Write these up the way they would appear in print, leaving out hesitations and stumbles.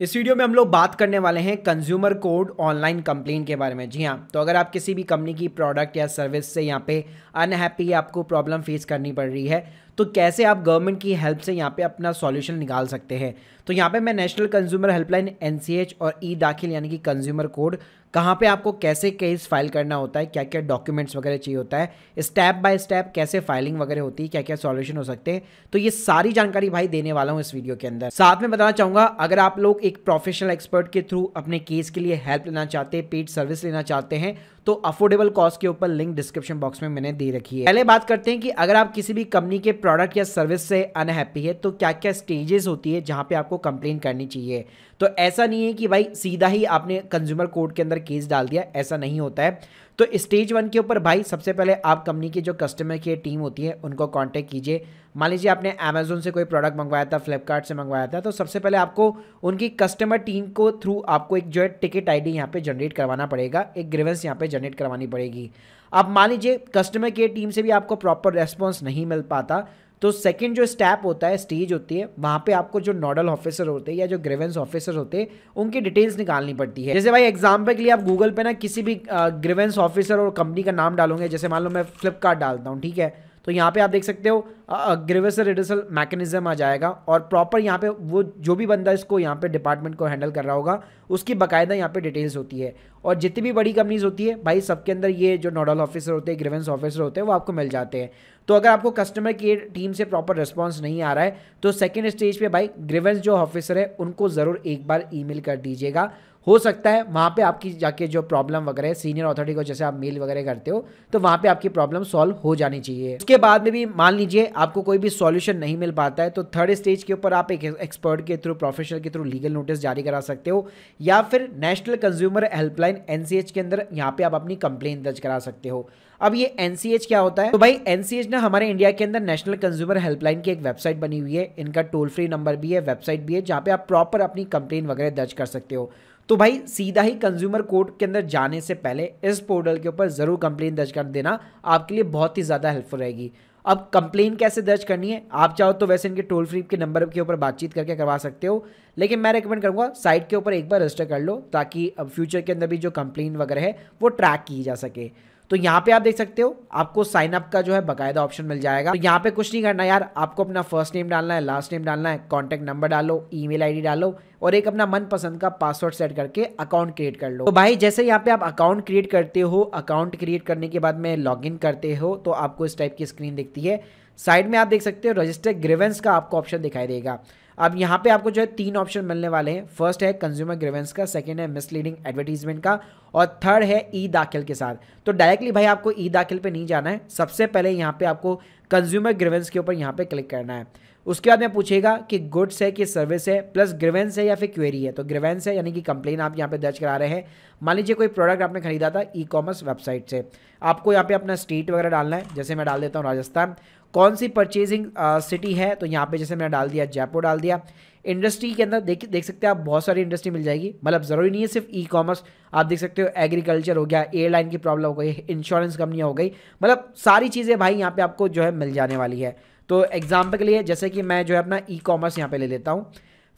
इस वीडियो में हम लोग बात करने वाले हैं कंज्यूमर कोड ऑनलाइन कंप्लेन के बारे में। जी हाँ, तो अगर आप किसी भी कंपनी की प्रोडक्ट या सर्विस से यहाँ पे अनहैप्पी, आपको प्रॉब्लम फेस करनी पड़ रही है, तो कैसे आप गवर्नमेंट की हेल्प से यहाँ पे अपना सॉल्यूशन निकाल सकते हैं। तो यहाँ पे मैं नेशनल कंज्यूमर हेल्पलाइन एनसीएच और ई दाखिल यानी कि कंज्यूमर कोड कहाँ पे आपको कैसे केस फाइल करना होता है, क्या क्या डॉक्यूमेंट्स वगैरह चाहिए होता है, स्टेप बाय स्टेप कैसे फाइलिंग वगैरह होती है, क्या क्या सॉल्यूशन हो सकते हैं, तो ये सारी जानकारी भाई देने वाला हूँ इस वीडियो के अंदर। साथ में बताना चाहूंगा, अगर आप लोग एक प्रोफेशनल एक्सपर्ट के थ्रू अपने केस के लिए हेल्प लेना चाहते हैं, पेड सर्विस लेना चाहते हैं, तो अफोर्डेबल कॉस्ट के ऊपर लिंक डिस्क्रिप्शन बॉक्स में मैंने दे रखी है। पहले बात करते हैं कि अगर आप किसी भी कंपनी के प्रोडक्ट या सर्विस से अनहैप्पी है तो क्या क्या स्टेजेस होती है जहां पे आपको कंप्लेन करनी चाहिए। तो ऐसा नहीं है कि भाई सीधा ही आपने कंज्यूमर कोर्ट के अंदर केस डाल दिया, ऐसा नहीं होता है। तो स्टेज 1 के ऊपर भाई सबसे पहले आप कंपनी की जो कस्टमर केयर टीम होती है उनको कांटेक्ट कीजिए। मान लीजिए आपने अमेजोन से कोई प्रोडक्ट मंगवाया था, फ्लिपकार्ट से मंगवाया था, तो सबसे पहले आपको उनकी कस्टमर टीम को थ्रू आपको एक जो है टिकट आईडी यहाँ पे जनरेट करवाना पड़ेगा, एक ग्रीवेंस यहाँ पे जनरेट करवानी पड़ेगी। अब मान लीजिए कस्टमर केयर टीम से भी आपको प्रॉपर रेस्पॉन्स नहीं मिल पाता, तो सेकंड जो स्टेप होता है, स्टेज होती है, वहाँ पे आपको जो नोडल ऑफिसर होते हैं या जो ग्रीवेंस ऑफिसर होते हैं उनकी डिटेल्स निकालनी पड़ती है। जैसे भाई एग्जाम्पल के लिए आप गूगल पे ना किसी भी ग्रीवेंस ऑफिसर और कंपनी का नाम डालोगे, जैसे मान लो मैं फ्लिपकार्ट डालता हूँ, ठीक है, तो यहाँ पे आप देख सकते हो ग्रीवेंस रिड्यूसल मैकेनिज्म आ जाएगा और प्रॉपर यहाँ पे वो जो भी बंदा इसको यहाँ पे डिपार्टमेंट को हैंडल कर रहा होगा उसकी बाकायदा यहाँ पे डिटेल्स होती है। और जितनी भी बड़ी कंपनीज होती है भाई सबके अंदर ये जो नोडल ऑफिसर होते हैं, ग्रीवेंस ऑफिसर होते हैं, वो आपको मिल जाते हैं। तो अगर आपको कस्टमर केयर टीम से प्रॉपर रिस्पॉन्स नहीं आ रहा है तो सेकेंड स्टेज पे भाई ग्रीवेंस जो ऑफिसर है उनको ज़रूर एक बार ईमेल कर दीजिएगा। हो सकता है वहाँ पे आपकी जाके जो प्रॉब्लम वगैरह है, सीनियर अथॉरिटी को जैसे आप मेल वगैरह करते हो, तो वहाँ पे आपकी प्रॉब्लम सॉल्व हो जानी चाहिए। उसके बाद में भी मान लीजिए आपको कोई भी सॉल्यूशन नहीं मिल पाता है तो थर्ड स्टेज के ऊपर आप एक एक्सपर्ट के थ्रू, प्रोफेशनल के थ्रू लीगल नोटिस जारी करा सकते हो या फिर नेशनल कंज्यूमर हेल्पलाइन एनसीएच के अंदर यहाँ पे आप अपनी कंप्लेन दर्ज करा सकते हो। अब ये एनसीएच क्या होता है, तो भाई एनसीएच ना हमारे इंडिया के अंदर नेशनल कंज्यूमर हेल्पलाइन की एक वेबसाइट बनी हुई है, इनका टोल फ्री नंबर भी है, वेबसाइट भी है, जहाँ पे आप प्रॉपर अपनी कंप्लेन वगैरह दर्ज कर सकते हो। तो भाई सीधा ही कंज्यूमर कोर्ट के अंदर जाने से पहले इस पोर्टल के ऊपर जरूर कंप्लेन दर्ज कर देना, आपके लिए बहुत ही ज़्यादा हेल्पफुल रहेगी। अब कंप्लेन कैसे दर्ज करनी है, आप चाहो तो वैसे इनके टोल फ्री के नंबर के ऊपर बातचीत करके करवा सकते हो, लेकिन मैं रेकमेंड करूंगा साइट के ऊपर एक बार रजिस्टर कर लो ताकि अब फ्यूचर के अंदर भी जो कंप्लेन वगैरह है वो ट्रैक की जा सके। तो यहाँ पे आप देख सकते हो आपको साइन अप का जो है बाकायदा ऑप्शन मिल जाएगा। तो यहाँ पे कुछ नहीं करना यार, आपको अपना फर्स्ट नेम डालना है, लास्ट नेम डालना है, कॉन्टैक्ट नंबर डालो, ईमेल आईडी डालो और एक अपना मनपसंद का पासवर्ड सेट करके अकाउंट क्रिएट कर लो। तो भाई जैसे यहाँ पे आप अकाउंट क्रिएट करते हो, अकाउंट क्रिएट करने के बाद में लॉगिन करते हो तो आपको इस टाइप की स्क्रीन दिखती है। साइड में आप देख सकते हो रजिस्टर ग्रीवेंस का आपको ऑप्शन दिखाई देगा। अब यहाँ पे आपको जो है 3 ऑप्शन मिलने वाले हैं। फर्स्ट है कंज्यूमर ग्रीवेंस का, सेकंड है मिसलीडिंग एडवर्टीजमेंट का और थर्ड है ई दाखिल के साथ। तो डायरेक्टली भाई आपको ई दाखिल पे नहीं जाना है, सबसे पहले यहाँ पे आपको कंज्यूमर ग्रीवेंस के ऊपर यहाँ पे क्लिक करना है। उसके बाद में पूछेगा कि गुड्स है कि सर्विस है, प्लस ग्रीवेंस है या फिर क्वेरी है। तो ग्रीवेंस है यानी कि कंप्लेन आप यहाँ पे दर्ज करा रहे हैं। मान लीजिए कोई प्रोडक्ट आपने खरीदा था ई कॉमर्स वेबसाइट से, आपको यहाँ पे अपना स्टेट वगैरह डालना है, जैसे मैं डाल देता हूँ राजस्थान। कौन सी परचेजिंग सिटी है, तो यहाँ पे जैसे मैंने डाल दिया जयपुर डाल दिया। इंडस्ट्री के अंदर देख सकते हैं आप, बहुत सारी इंडस्ट्री मिल जाएगी, मतलब ज़रूरी नहीं है सिर्फ ई कॉमर्स, आप देख सकते हो एग्रीकल्चर हो गया, एयरलाइन की प्रॉब्लम हो गई, इंश्योरेंस कंपनियाँ हो गई, मतलब सारी चीज़ें भाई यहाँ पे आपको जो है मिल जाने वाली है। तो एग्जाम्पल के लिए जैसे कि मैं जो है अपना ई कॉमर्स यहाँ पे ले लेता हूँ।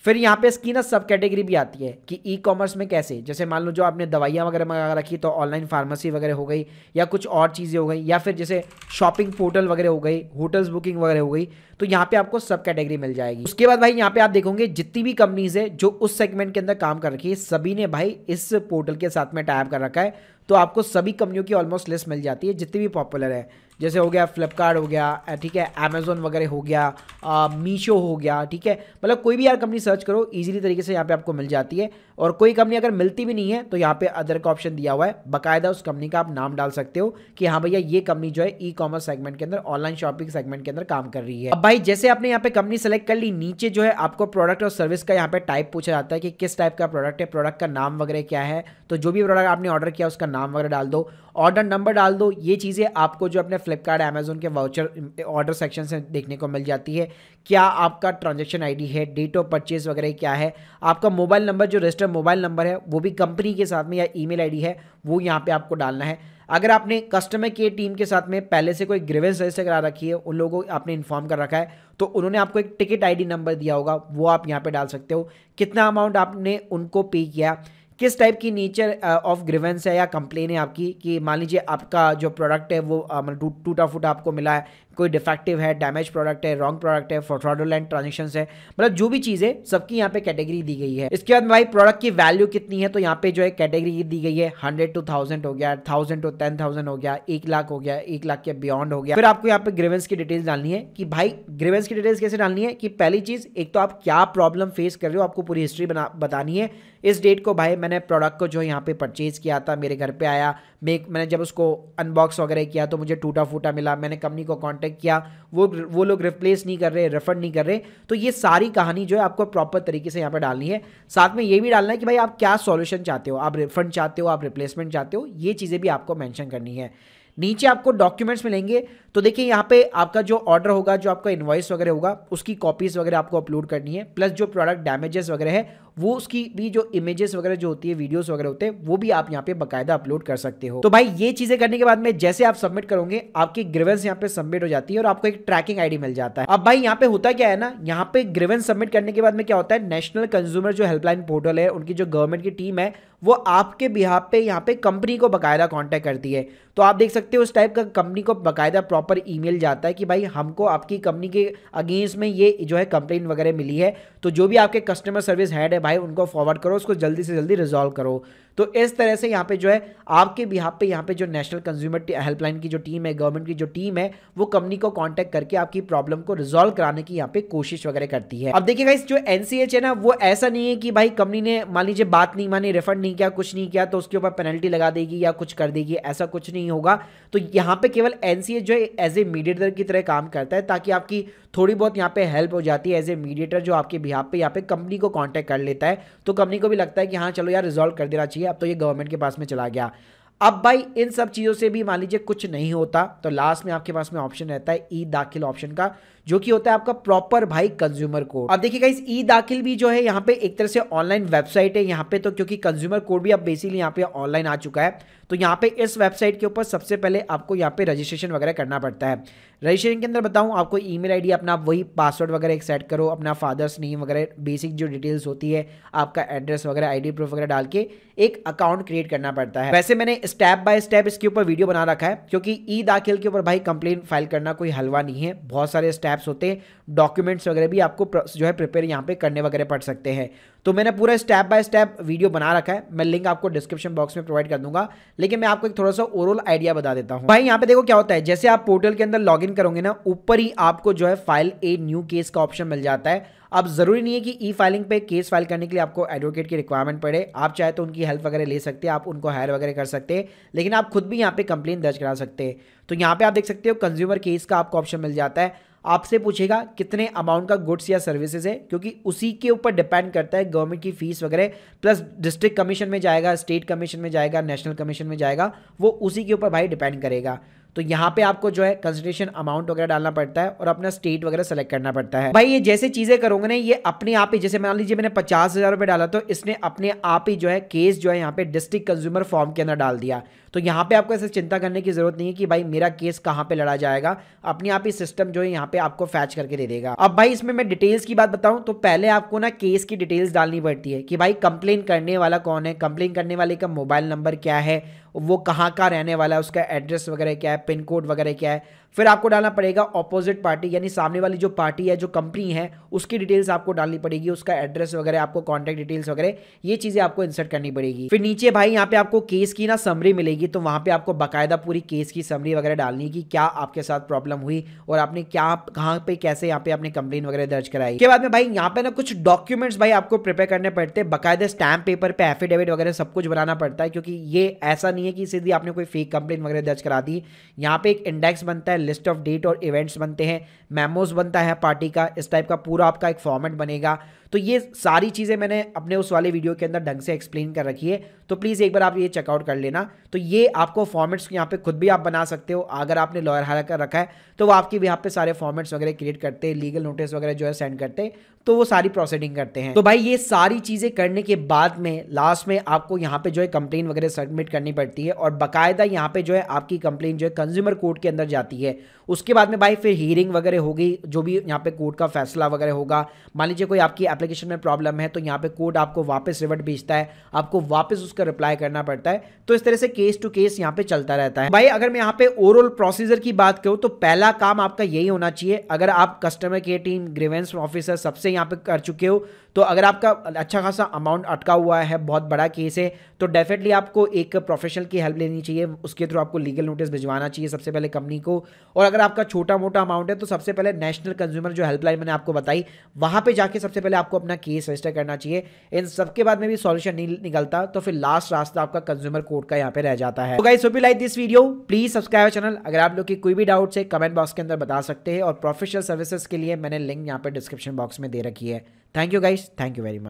फिर यहाँ पे इसकी ना सब कैटेगरी भी आती है कि ई कॉमर्स में कैसे, जैसे मान लो जो आपने दवाइयाँ वगैरह मंगा रखी तो ऑनलाइन फार्मेसी वगैरह हो गई या कुछ और चीज़ें हो गई, या फिर जैसे शॉपिंग पोर्टल वगैरह हो गई, होटल्स बुकिंग वगैरह हो गई, तो यहाँ पे आपको सब कैटेगरी मिल जाएगी। उसके बाद भाई यहाँ पे आप देखोगे जितनी भी कंपनीज है जो उस सेगमेंट के अंदर काम कर रखी है, सभी ने भाई इस पोर्टल के साथ में टाइप कर रखा है। तो आपको सभी कंपनियों की ऑलमोस्ट लिस्ट मिल जाती है जितनी भी पॉपुलर है, जैसे हो गया फ्लिपकार्ट हो गया, ठीक है, अमेजोन वगैरह हो गया, मीशो हो गया, ठीक है, मतलब कोई भी यार कंपनी सर्च करो इजीली तरीके से यहाँ पे आपको मिल जाती है। और कोई कंपनी अगर मिलती भी नहीं है तो यहाँ पे अदर का ऑप्शन दिया हुआ है, बाकायदा उस कंपनी का आप नाम डाल सकते हो कि हाँ भैया ये कंपनी जो है ई कॉमर्स सेगमेंट के अंदर, ऑनलाइन शॉपिंग सेगमेंट के अंदर काम कर रही है। अब भाई जैसे आपने यहाँ पे कंपनी सेलेक्ट कर ली, नीचे जो है आपको प्रोडक्ट और सर्विस का यहाँ पे टाइप पूछा जाता है कि किस टाइप का प्रोडक्ट है, प्रोडक्ट का नाम वगैरह क्या है। तो जो भी प्रोडक्ट आपने ऑर्डर किया उसका नाम वगैरह डाल दो, ऑर्डर नंबर डाल दो। ये चीज़ें आपको जो अपने फ्लिपकार्ट अमेजोन के वाउचर ऑर्डर सेक्शन से देखने को मिल जाती है। क्या आपका ट्रांजैक्शन आईडी है, डेट ऑफ परचेज वगैरह क्या है, आपका मोबाइल नंबर जो रजिस्टर्ड मोबाइल नंबर है वो भी कंपनी के साथ में, या ईमेल आईडी है वो यहाँ पे आपको डालना है। अगर आपने कस्टमर केयर टीम के साथ में पहले से कोई ग्रीवेंस रजिस्टर करा रखी है, उन लोगों को आपने इन्फॉर्म कर रखा है, तो उन्होंने आपको एक टिकट आईडी नंबर दिया होगा, वो आप यहाँ पे डाल सकते हो। कितना अमाउंट आपने उनको पे किया, किस टाइप की नेचर ऑफ ग्रीवेंस है या कंप्लेन है आपकी, कि मान लीजिए आपका जो प्रोडक्ट है वो मतलब टूटा फूटा आपको मिला है, कोई डिफेक्टिव है, डैमेज प्रोडक्ट है, रॉन्ग प्रोडक्ट है, फ्रॉडुलेंट ट्रांजेक्शंस है, मतलब जो भी चीज़ है सबकी यहाँ पे कैटेगरी दी गई है। इसके बाद भाई प्रोडक्ट की वैल्यू कितनी है, तो यहाँ पे जो है कैटेगरी दी गई है 100 to 1000 हो गया, 1000 to 10,000 हो गया, 1 लाख हो गया, 1 लाख के बियॉन्ड हो गया। फिर आपको यहाँ पे ग्रीवेंस की डिटेल्स डालनी है कि भाई ग्रीवेंस की डिटेल्स कैसे डालनी है, कि पहली चीज़ एक तो आप क्या प्रॉब्लम फेस कर रहे हो, आपको पूरी हिस्ट्री बतानी है। इस डेट को भाई मैंने प्रोडक्ट को जो यहाँ पे परचेज किया था, मेरे घर पे आया, मैंने जब उसको अनबॉक्स वगैरह किया तो मुझे टूटा फूटा मिला, मैंने कंपनी को कांटेक्ट किया, वो लोग रिप्लेस नहीं कर रहे, रिफंड नहीं कर रहे। तो ये सारी कहानी जो है आपको प्रॉपर तरीके से यहाँ पे डालनी है। साथ में ये भी डालना है कि भाई आप क्या सॉल्यूशन चाहते हो, आप रिफंड चाहते हो, आप रिप्लेसमेंट चाहते हो, ये चीज़ें भी आपको मेंशन करनी है। नीचे आपको डॉक्यूमेंट्स मिलेंगे, तो देखिए यहाँ पे आपका जो ऑर्डर होगा, जो आपका इनवॉइस वगैरह होगा, उसकी कॉपीज वगैरह आपको अपलोड करनी है, प्लस जो प्रोडक्ट डैमेजेस वगैरह है वो उसकी भी जो इमेजेस वगैरह जो होती है, वीडियोस वगैरह होते हैं, वो भी आप यहाँ पे बकायदा अपलोड कर सकते हो। तो भाई ये चीजें करने के बाद में जैसे आप सबमिट करोगे, आपकी ग्रीवेंस यहाँ पे सबमिट हो जाती है और आपको एक ट्रैकिंग आईडी मिल जाता है। अब भाई यहाँ पे होता क्या है ना, यहाँ पे ग्रीवेंस सबमिट करने के बाद में क्या होता है, नेशनल कंज्यूमर जो हेल्पलाइन पोर्टल है, उनकी जो गवर्नमेंट की टीम है, वो आपके बिहाफ पे यहाँ पे कंपनी को बकायदा कांटेक्ट करती है। तो आप देख सकते हो उस टाइप का कंपनी को बकायदा प्रॉपर ईमेल जाता है कि भाई हमको आपकी कंपनी के अगेंस्ट में ये जो है कंप्लेंट वगैरह मिली है, तो जो भी आपके कस्टमर सर्विस हेड है भाई उनको फॉरवर्ड करो, उसको जल्दी से जल्दी रिजॉल्व करो। तो इस तरह से यहाँ पे जो है आपके बिहाफ पे यहाँ पे जो नेशनल कंज्यूमर हेल्पलाइन की जो टीम है, गवर्नमेंट की जो टीम है, वो कंपनी को कांटेक्ट करके आपकी प्रॉब्लम को रिजॉल्व कराने की यहाँ पे कोशिश वगैरह करती है। अब देखिएगा इस जो एनसीएच है ना, वो ऐसा नहीं है कि भाई कंपनी ने मान लीजिए बात नहीं मानी, रिफंड नहीं किया, कुछ नहीं किया तो उसके ऊपर पेनल्टी लगा देगी या कुछ कर देगी, ऐसा कुछ नहीं होगा। तो यहाँ पे केवल एनसीएच जो है एज ए मीडिएटर की तरह काम करता है, ताकि आपकी थोड़ी बहुत यहाँ पे हेल्प हो जाती है। एज ए मीडिएटर जो आपके बिहाफ पे यहाँ पे कंपनी को कांटेक्ट कर लेता है, तो कंपनी को भी लगता है कि हाँ चलो यार रिजॉल्व कर देना चाहिए, अब तो ये गवर्नमेंट के पास में चला गया। अब भाई इन सब चीज़ों से भी मान लीजिए कुछ नहीं होता, तो लास्ट में आपके पास में ऑप्शन रहता है ई दाखिल ऑप्शन का, जो कि होता है आपका प्रॉपर भाई कंज्यूमर कोड। अब देखिएगा इस ई दाखिल भी जो है यहाँ पे एक तरह से ऑनलाइन वेबसाइट है यहाँ पे, तो क्योंकि कंज्यूमर कोड भी अब बेसिकली यहाँ पे ऑनलाइन आ चुका है, तो यहाँ पे इस वेबसाइट के ऊपर सबसे पहले आपको यहाँ पे रजिस्ट्रेशन वगैरह करना पड़ता है। रजिस्ट्रेशन के अंदर बताऊँ आपको ईमेल आईडी अपना वही पासवर्ड वगैरह एक सेट करो, अपना फादर्स नेम वगैरह बेसिक जो डिटेल्स होती है, आपका एड्रेस वगैरह, आईडी प्रूफ वगैरह डाल के एक अकाउंट क्रिएट करना पड़ता है। वैसे मैंने स्टेप बाय स्टेप इसके ऊपर वीडियो बना रखा है, क्योंकि ई दाखिल के ऊपर भाई कंप्लेंट फाइल करना कोई हलवा नहीं है, बहुत सारे स्टेप्स होते हैं, डॉक्यूमेंट्स वगैरह भी आपको जो है प्रिपेयर यहाँ पे करने वगैरह पड़ सकते हैं। तो मैंने पूरा स्टेप बाय स्टेप वीडियो बना रखा है, मैं लिंक आपको डिस्क्रिप्शन बॉक्स में प्रोवाइड कर दूंगा, लेकिन मैं आपको एक थोड़ा सा ओवरऑल आइडिया बता देता हूँ। भाई यहाँ पे देखो क्या होता है, जैसे आप पोर्टल के अंदर लॉगिन करोगे ना, ऊपर ही आपको जो है फाइल ए न्यू केस का ऑप्शन मिल जाता है। अब जरूरी नहीं है कि ई फाइलिंग पे केस फाइल करने के लिए आपको एडवोकेट की रिक्वायरमेंट पड़े, आप चाहे तो उनकी हेल्प वगैरह ले सकते हैं, आप उनको हायर वगैरह कर सकते हैं, लेकिन आप खुद भी यहाँ पे कंप्लेंट दर्ज करा सकते हैं। तो यहाँ पे आप देख सकते हो कंज्यूमर केस का आपको ऑप्शन मिल जाता है। आपसे पूछेगा कितने अमाउंट का गुड्स या सर्विसेज है, क्योंकि उसी के ऊपर डिपेंड करता है गवर्नमेंट की फीस वगैरह, प्लस डिस्ट्रिक्ट कमीशन में जाएगा, स्टेट कमीशन में जाएगा, नेशनल कमीशन में जाएगा, वो उसी के ऊपर भाई डिपेंड करेगा। तो यहाँ पे आपको जो है कंसिडरेशन अमाउंट वगैरह डालना पड़ता है और अपना स्टेट वगैरह सेलेक्ट करना पड़ता है। भाई ये जैसे चीजें करोगे ना, ये अपने आप ही, जैसे मान लीजिए मैंने 50,000 रुपये डाला, तो इसने अपने आप ही जो है केस जो है यहाँ पे डिस्ट्रिक्ट कंज्यूमर फॉर्म के अंदर डाल दिया। तो यहाँ पे आपको ऐसे चिंता करने की जरूरत नहीं है कि भाई मेरा केस कहाँ पे लड़ा जाएगा, अपने आप ही सिस्टम जो है यहाँ पे आपको फैच करके दे देगा। अब भाई इसमें मैं डिटेल्स की बात बताऊं, तो पहले आपको ना केस की डिटेल्स डालनी पड़ती है कि भाई कंप्लेन करने वाला कौन है, कंप्लेन करने वाले का मोबाइल नंबर क्या है, वो कहाँ का रहने वाला है, उसका एड्रेस वगैरह क्या है, पिन कोड वगैरह क्या है। फिर आपको डालना पड़ेगा ऑपोजिट पार्टी, यानी सामने वाली जो पार्टी है, जो कंपनी है, उसकी डिटेल्स आपको डालनी पड़ेगी, उसका एड्रेस वगैरह, आपको कॉन्टैक्ट डिटेल्स वगैरह, ये चीजें आपको इंसर्ट करनी पड़ेगी। फिर नीचे भाई यहाँ पे आपको केस की ना समरी मिलेगी, तो वहां पे आपको बाकायदा पूरी केस की समरी वगैरह डालनी है कि क्या आपके साथ प्रॉब्लम हुई और आपने क्या कहाँ पे कैसे यहाँ पे आपने कंप्लेन वगैरह दर्ज कराई। के बाद में भाई यहाँ पे ना कुछ डॉक्यूमेंट्स भाई आपको प्रिपेयर करने पड़ते हैं, बाकायदा स्टैम्प पेपर पे एफिडेविट वगैरह सब कुछ बनाना पड़ता है, क्योंकि ये ऐसा नहीं है कि सीधी आपने कोई फेक कंप्लेन वगैरह दर्ज करा दी। यहाँ पे एक इंडेक्स बनता है, लिस्ट ऑफ डेट और इवेंट्स बनते हैं, मेमोज बनता है पार्टी का, इस टाइप का पूरा आपका एक फॉर्मेट बनेगा। तो ये सारी चीज़ें मैंने अपने उस वाले वीडियो के अंदर ढंग से एक्सप्लेन कर रखी है, तो प्लीज़ एक बार आप ये चेकआउट कर लेना। तो ये आपको फॉर्मेट्स यहाँ पे खुद भी आप बना सकते हो, अगर आपने लॉयर हायर कर रखा है तो वो आपकी यहाँ पे सारे फॉर्मेट्स वगैरह क्रिएट करते हैं, लीगल नोटिस वगैरह जो है सेंड करते हैं, तो वो सारी प्रोसीडिंग करते हैं। तो भाई ये सारी चीज़ें करने के बाद में लास्ट में आपको यहाँ पे जो है कंप्लेन वगैरह सबमिट करनी पड़ती है, और बाकायदा यहाँ पे जो है आपकी कंप्लेन जो है कंज्यूमर कोर्ट के अंदर जाती है। उसके बाद में भाई फिर हियरिंग वगैरह होगी, जो भी यहाँ पे कोर्ट का फैसला वगैरह होगा। मान लीजिए कोई आपकी एप्लीकेशन में प्रॉब्लम है तो यहाँ पे कोर्ट आपको वापस रिवर्ट भेजता है, आपको वापस उसका रिप्लाई करना पड़ता है। तो इस तरह से केस टू केस यहाँ पे चलता रहता है। भाई अगर मैं यहाँ पे ओवरऑल प्रोसीजर की बात करूँ तो पहला काम आपका यही होना चाहिए, अगर आप customer care team, grievance officer सबसे यहाँ पे कर चुके हो, तो अगर आपका अच्छा खासा अमाउंट अटका हुआ है, बहुत बड़ा केस है, तो डेफिनेटली आपको एक प्रोफेशनल की हेल्प लेनी चाहिए। उसके थ्रू आपको लीगल नोटिस भिजवाना चाहिए सबसे पहले कंपनी को। और अगर आपका छोटा मोटा अमाउंट है तो सबसे पहले नेशनल कंज्यूमर जो हेल्पलाइन मैंने आपको बताई, वहां पे जाके सबसे पहले आपको अपना केस रजिस्टर करना चाहिए। इन सबके बाद में भी सॉल्यूशन नहीं निकलता तो फिर लास्ट रास्ता आपका कंज्यूमर कोर्ट का यहाँ पे रह जाता है। तो guys hope you like this video, please subscribe channel. अगर आप लोग की कोई भी डाउट्स है कमेंट बॉक्स के अंदर बता सकते हैं, और प्रोफेशनल सर्विसेज के लिए मैंने लिंक यहाँ पे डिस्क्रिप्शन बॉक्स में दे रखी है। Thank you guys, thank you very much.